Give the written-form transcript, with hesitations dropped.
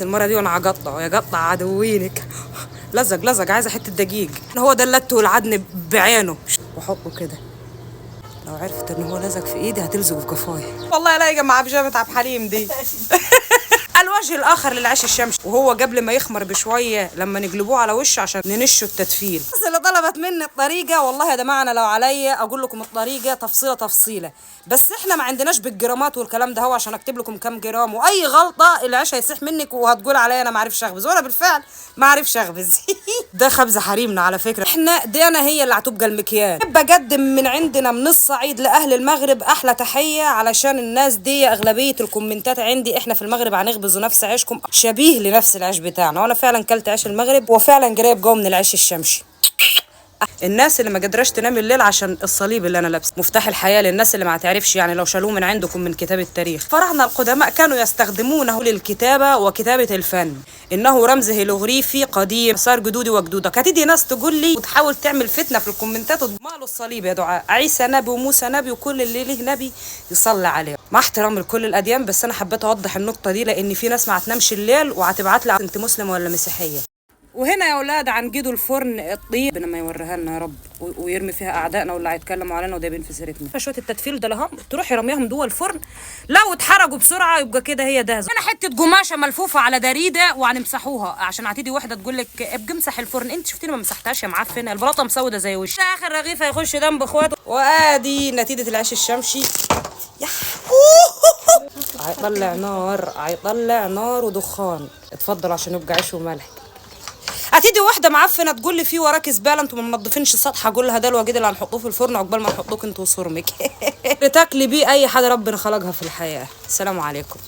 المره دي وانا هقطع يقطع عدوينك. لزق لزق، عايزه حته دقيق. هو ده اللت والعدن بعينه، واحطه كده. لو عرفت ان هو لزق في ايدي هتلزقه في قفاي. والله لا يا جماعه بيجامه عبد الحليم دي. الوجه الاخر للعيش الشمسي، وهو قبل ما يخمر بشويه لما نقلبوه على وشه عشان ننشه التدفيل. بس اللي طلبت مني الطريقه، والله يا جماعه انا لو عليا اقول لكم الطريقه تفصيله تفصيله، بس احنا ما عندناش بالجرامات والكلام ده، هو عشان اكتب لكم كام جرام، واي غلطه العيش هيسيح منك وهتقول عليا انا ما عارفش اخبز، وانا بالفعل ما عارفش اخبز. ده خبز حريمنا على فكره، احنا دينا هي اللي هتبقى المكيال. بقدم من عندنا من الصعيد لاهل المغرب احلى تحيه، علشان الناس دي اغلبيه الكومنتات عندي احنا في المغرب هنخبزوا نفس عيشكم، شبيه لنفس العيش بتاعنا، وانا فعلا كلت عيش المغرب وفعلا قريب جو من العيش الشمسي. الناس اللي ما قدرش تنام الليل عشان الصليب اللي انا لابسه، مفتاح الحياه للناس اللي ما تعرفش، يعني لو شالوه من عندكم من كتاب التاريخ. فراعنه القدماء كانوا يستخدمونه للكتابه وكتابه الفن، انه رمز هيروغليفي قديم صار جدودي وجدودك. هتيجي ناس تقول لي وتحاول تعمل فتنه في الكومنتات، ماله الصليب يا دعاء؟ عيسى نبي وموسى نبي وكل اللي له نبي يصلي عليه، مع احترام لكل الاديان، بس انا حبيت اوضح النقطه دي لان في ناس ما هتنامش الليل وهتبعت لي انت مسلمه ولا مسيحيه. وهنا يا اولاد عنقدوا الفرن الطيب لما يوريها لنا يا رب ويرمي فيها اعدائنا واللي هيتكلموا علينا ودايبين في سيرتنا. فشويه التدفيل ده لهم تروحي رميهم جوه الفرن، لو اتحرقوا بسرعه يبقى كده هي دهزه. هنا حته قماشه ملفوفه على دريده وهنمسحوها، عشان هتيجي واحده تقول لك ابقى امسح الفرن، انت شفتيني ما مسحتهاش يا معفنه، البلاطه مسوده زي وشي. اخر رغيف هيخش دم باخواته. وادي نتيجه العيش الشمسي. هيطلع نار، هيطلع نار ودخان. اتفضل عشان يبقى عيش وملح. هتيجي واحده معفنه تقول لي في وراك زباله انتوا ما منضفينش السطح، اقول لها ده الوجيد اللي هنحطوه في الفرن عقبال ما نحطوك انتوا وصرمك. تاكلي بيه اي حاجه ربنا خلقها في الحياه. السلام عليكم.